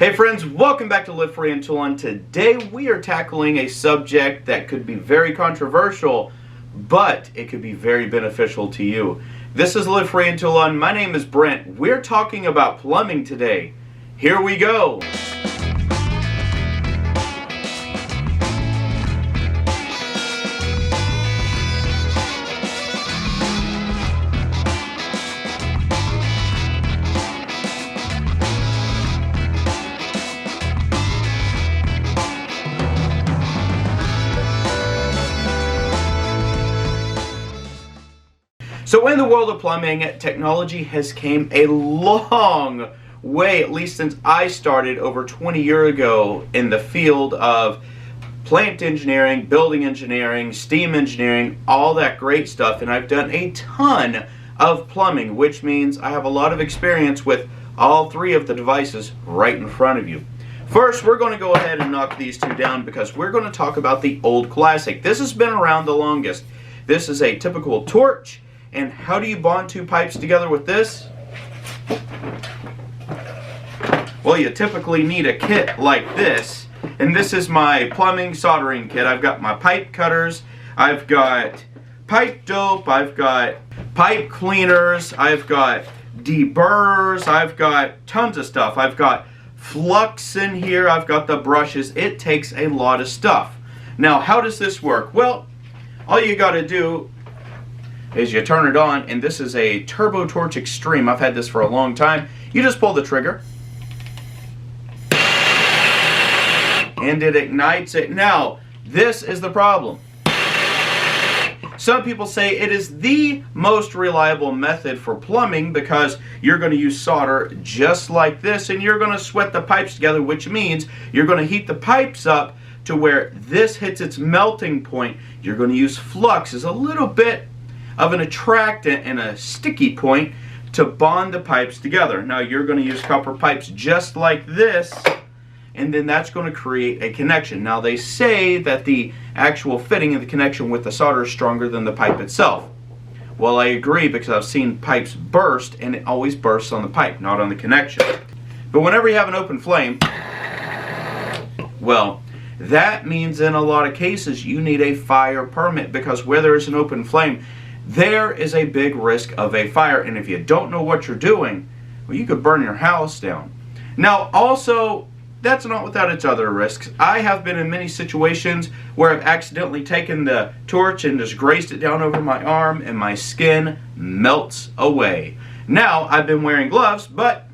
Hey friends, welcome back to Live Free and Tool On. Today we are tackling a subject that could be very controversial, but it could be very beneficial to you. This is Live Free and Tool On. My name is Brent. We're talking about plumbing today. Here we go. So in the world of plumbing, technology has came a long way, at least since I started over 20 years ago in the field of plant engineering, building engineering, steam engineering, all that great stuff. And I've done a ton of plumbing, which means I have a lot of experience with all three of the devices right in front of you. First, we're going to go ahead and knock these two down because we're going to talk about the old classic. This has been around the longest. This is a typical torch. And how do you bond two pipes together with this? Well, you typically need a kit like this. And this is my plumbing soldering kit. I've got my pipe cutters, I've got pipe dope, I've got pipe cleaners, I've got deburrs, I've got tons of stuff. I've got flux in here, I've got the brushes. It takes a lot of stuff. Now, how does this work? Well, all you got to do is you turn it on, and this is a Turbo Torch Extreme. I've had this for a long time. You just pull the trigger, and it ignites it. Now, this is the problem. Some people say it is the most reliable method for plumbing because you're going to use solder just like this, and you're going to sweat the pipes together, which means you're going to heat the pipes up to where this hits its melting point. You're going to use flux as a little bit of an attractant and a sticky point to bond the pipes together. Now you're going to use copper pipes just like this, and then that's going to create a connection. Now they say that the actual fitting of the connection with the solder is stronger than the pipe itself. Well, I agree because I've seen pipes burst, and it always bursts on the pipe, not on the connection. But whenever you have an open flame, well, that means in a lot of cases you need a fire permit, because where there is an open flame, there is a big risk of a fire, and if you don't know what you're doing, well, you could burn your house down. Now, also, that's not without its other risks. I have been in many situations where I've accidentally taken the torch and just grazed it down over my arm, and my skin melts away. Now, I've been wearing gloves, but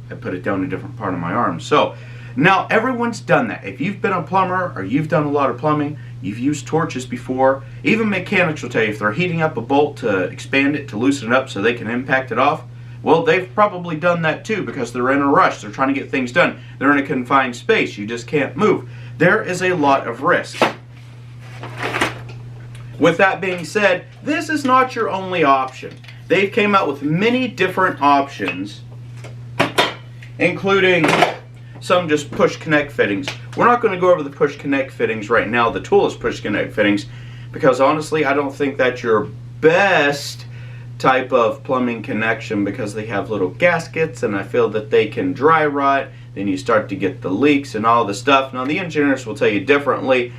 I put it down a different part of my arm. So, now everyone's done that. If you've been a plumber or you've done a lot of plumbing, you've used torches before. Even mechanics will tell you if they're heating up a bolt to expand it, to loosen it up so they can impact it off, well, they've probably done that too because they're in a rush. They're trying to get things done. They're in a confined space. You just can't move. There is a lot of risk. With that being said, this is not your only option. They've came out with many different options, including some just push connect fittings. We're not going to go over the push connect fittings right now, the toolless push connect fittings, because honestly I don't think that's your best type of plumbing connection because they have little gaskets and I feel that they can dry rot. Then you start to get the leaks and all the stuff. Now the engineers will tell you differently,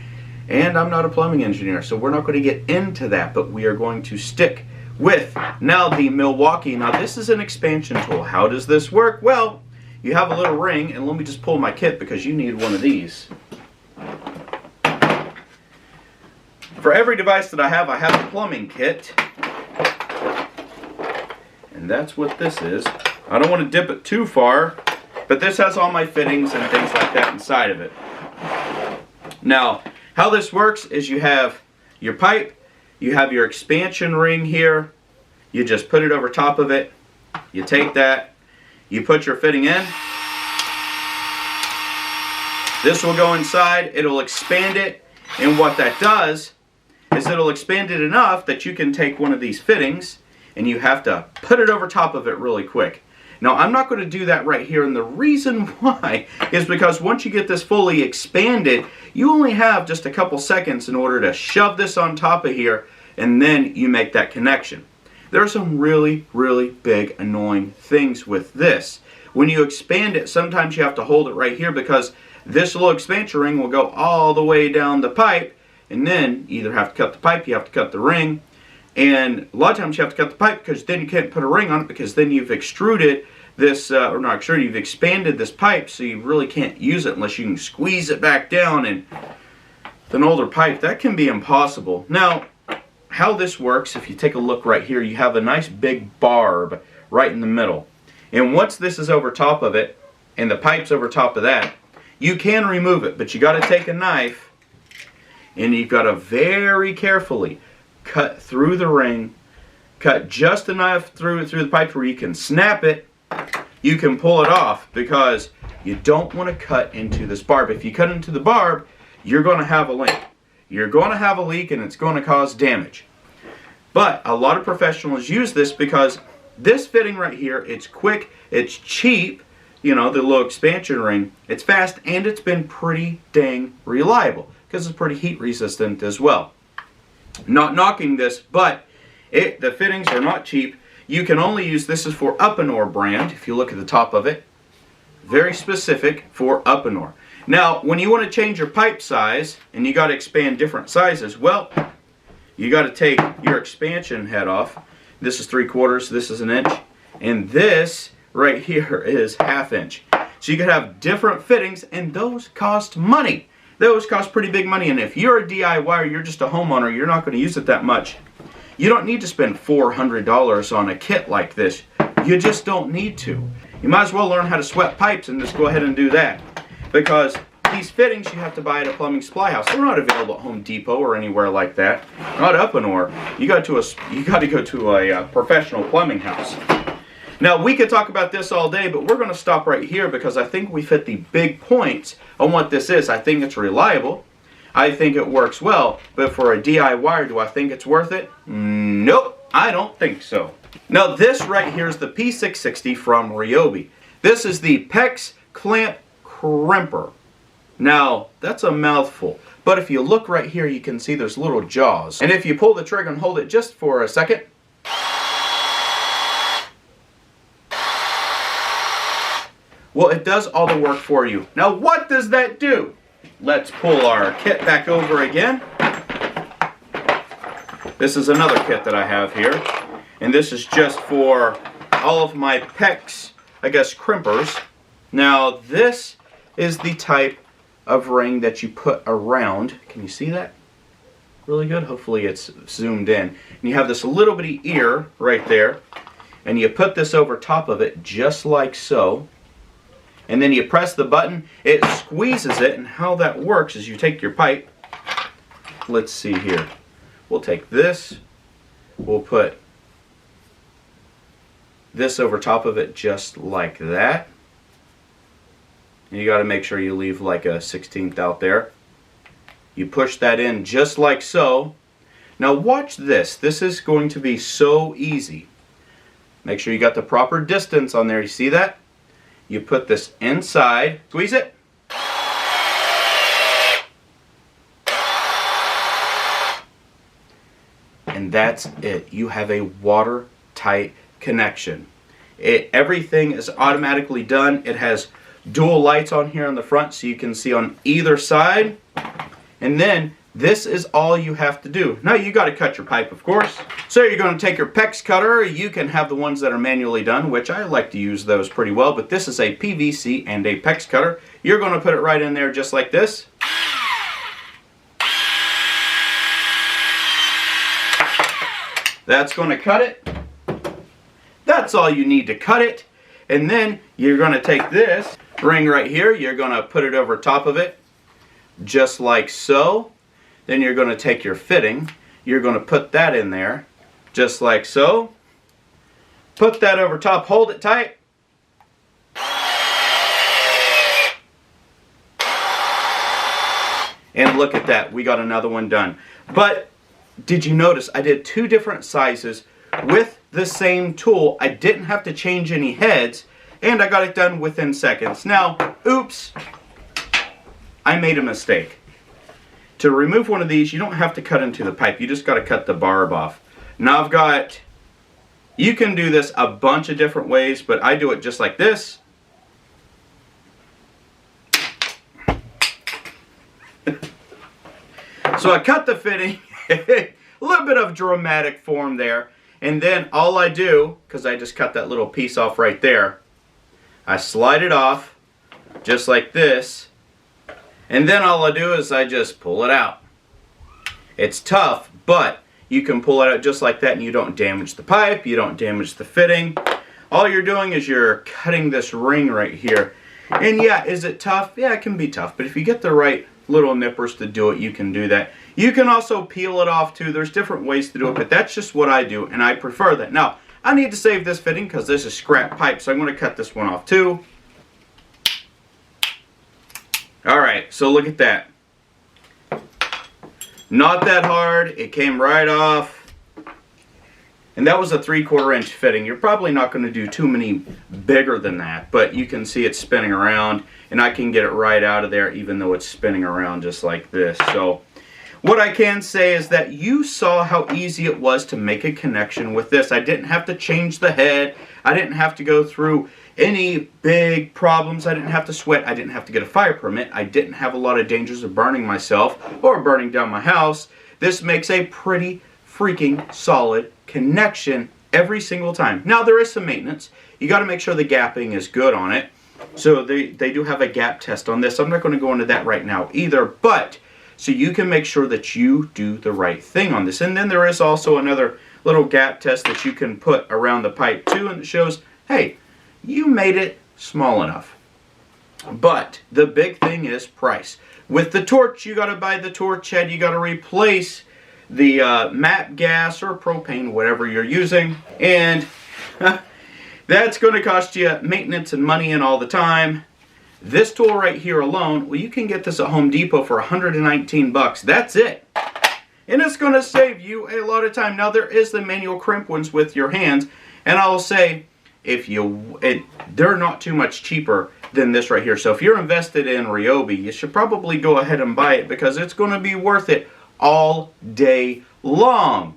and I'm not a plumbing engineer, so we're not going to get into that, but we are going to stick with now the Milwaukee. Now this is an expansion tool. How does this work? Well, you have a little ring, and let me just pull my kit because you need one of these. For every device that I have a plumbing kit. And that's what this is. I don't want to dip it too far, but this has all my fittings and things like that inside of it. Now, how this works is you have your pipe, you have your expansion ring here, you just put it over top of it, you take that, you put your fitting in. This will go inside, it'll expand it, and what that does is it'll expand it enough that you can take one of these fittings and you have to put it over top of it really quick. Now, I'm not going to do that right here, and the reason why is because once you get this fully expanded, you only have just a couple seconds in order to shove this on top of here, and then you make that connection. There are some really, really big annoying things with this. When you expand it, sometimes you have to hold it right here because this little expansion ring will go all the way down the pipe, and then you either have to cut the pipe, you have to cut the ring, and a lot of times you have to cut the pipe because then you can't put a ring on it because then you've extruded this, or not extruded, you've expanded this pipe, so you really can't use it unless you can squeeze it back down. And with an older pipe, that can be impossible. Now, how this works, if you take a look right here, you have a nice big barb right in the middle. And once this is over top of it, and the pipe's over top of that, you can remove it, but you got to take a knife, and you've got to very carefully cut through the ring, cut just enough through the pipe where you can snap it, you can pull it off, because you don't want to cut into this barb. If you cut into the barb, you're going to have a leak. You're going to have a leak and it's going to cause damage. But a lot of professionals use this because this fitting right here, it's quick, it's cheap, you know, the little expansion ring, it's fast, and it's been pretty dang reliable because it's pretty heat resistant as well. Not knocking this, but the fittings are not cheap. You can only use, this is for Up-N-Or brand, if you look at the top of it. Very specific for Up-N-Or. Now, when you want to change your pipe size, and you got to expand different sizes, well, you got to take your expansion head off. This is 3/4, this is 1 inch, and this right here is 1/2 inch. So you can have different fittings, and those cost money. Those cost pretty big money, and if you're a DIYer, you're just a homeowner, you're not going to use it that much. You don't need to spend $400 on a kit like this. You just don't need to. You might as well learn how to sweat pipes and just go ahead and do that. Because these fittings you have to buy at a plumbing supply house. They're not available at Home Depot or anywhere like that. Not Up-N-Or. You got to go to a professional plumbing house. Now, we could talk about this all day, but we're going to stop right here because I think we've hit the big points on what this is. I think it's reliable. I think it works well, but for a DIYer, do I think it's worth it? Nope, I don't think so. Now this right here is the P660 from Ryobi. This is the PEX Clamp Crimper. Now, that's a mouthful, but if you look right here, you can see there's little jaws. And if you pull the trigger and hold it just for a second, well, it does all the work for you. Now, what does that do? Let's pull our kit back over again. This is another kit that I have here. And this is just for all of my PEX, I guess, crimpers. Now, this is the type of ring that you put around. Can you see that? Really good? Hopefully it's zoomed in. And you have this little bitty ear right there. And you put this over top of it just like so. And then you press the button, it squeezes it, and how that works is you take your pipe, let's see here, we'll take this, we'll put this over top of it just like that. And you got to make sure you leave like a 1/16 out there. You push that in just like so. Now watch this, this is going to be so easy. Make sure you got the proper distance on there, you see that? You put this inside, squeeze it, and that's it. You have a watertight connection. Everything is automatically done. It has dual lights on here on the front so you can see on either side, and then this is all you have to do. Now you got to cut your pipe, of course. So you're going to take your PEX cutter. You can have the ones that are manually done, which I like to use those pretty well, but this is a PVC and a PEX cutter. You're going to put it right in there just like this. That's going to cut it. That's all you need to cut it. And then you're going to take this ring right here. You're going to put it over top of it just like so. Then you're going to take your fitting, you're going to put that in there, just like so. Put that over top, hold it tight. And look at that, we got another one done. But did you notice I did 2 different sizes with the same tool? I didn't have to change any heads, and I got it done within seconds. Now, oops, I made a mistake. To remove one of these, you don't have to cut into the pipe. You just got to cut the barb off. Now you can do this a bunch of different ways, but I do it just like this. So I cut the fitting, a little bit of dramatic form there, and then all I do, because I just cut that little piece off right there, I slide it off just like this, and then all I do is I just pull it out. It's tough, but you can pull it out just like that and you don't damage the pipe, you don't damage the fitting. All you're doing is you're cutting this ring right here. And yeah, is it tough? Yeah, it can be tough, but if you get the right little nippers to do it, you can do that. You can also peel it off too. There's different ways to do it, but that's just what I do, and I prefer that. Now, I need to save this fitting because this is scrap pipe, so I'm going to cut this one off too. Alright, so look at that. Not that hard. It came right off. And that was a 3/4 inch fitting. You're probably not going to do too many bigger than that, but you can see it spinning around, and I can get it right out of there even though it's spinning around just like this. So what I can say is that you saw how easy it was to make a connection with this. I didn't have to change the head. I didn't have to go through any big problems. I didn't have to sweat. I didn't have to get a fire permit. I didn't have a lot of dangers of burning myself or burning down my house. This makes a pretty freaking solid connection every single time. Now there is some maintenance. You got to make sure the gapping is good on it. So they do have a gap test on this. I'm not going to go into that right now either, but so you can make sure that you do the right thing on this. And then there is also another little gap test that you can put around the pipe too, and it shows, hey, you made it small enough. But the big thing is price. With the torch, you got to buy the torch head. You got to replace the MAP gas or propane, whatever you're using, and that's going to cost you maintenance and money and all the time. This tool right here alone, well, you can get this at Home Depot for 119 bucks. That's it. And it's going to save you a lot of time. Now there is the manual crimp ones with your hands, and I'll say they're not too much cheaper than this right here. So if you're invested in Ryobi, you should probably go ahead and buy it because it's going to be worth it all day long.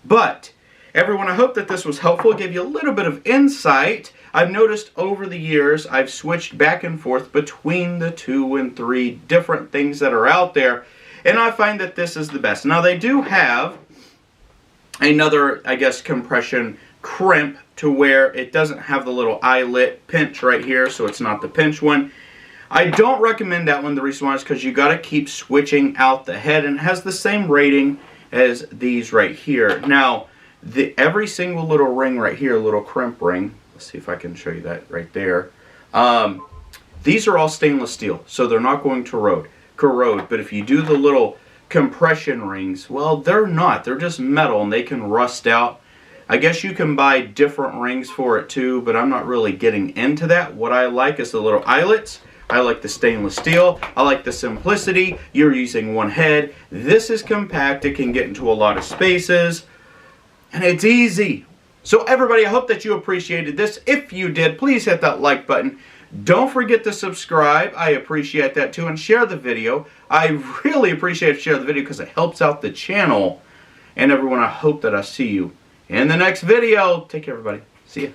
But everyone, I hope that this was helpful, give you a little bit of insight. I've noticed over the years I've switched back and forth between the 2 and 3 different things that are out there, and I find that this is the best. Now they do have another, I guess, compression crimp to where it doesn't have the little eyelet pinch right here, so it's not the pinch one. I don't recommend that one. The reason why is because you got to keep switching out the head, and it has the same rating as these right here. Now, every single little ring right here, little crimp ring, let's see if I can show you that right there. These are all stainless steel, so they're not going to corrode. But if you do the little compression rings, well, they're not. They're just metal, and they can rust out. I guess you can buy different rings for it too, but I'm not really getting into that. What I like is the little eyelets. I like the stainless steel. I like the simplicity. You're using one head. This is compact. It can get into a lot of spaces. And it's easy. So everybody, I hope that you appreciated this. If you did, please hit that like button. Don't forget to subscribe. I appreciate that too. And share the video. I really appreciate it. Share the video because it helps out the channel. And everyone, I hope that I see you in the next video. Take care, everybody. See ya.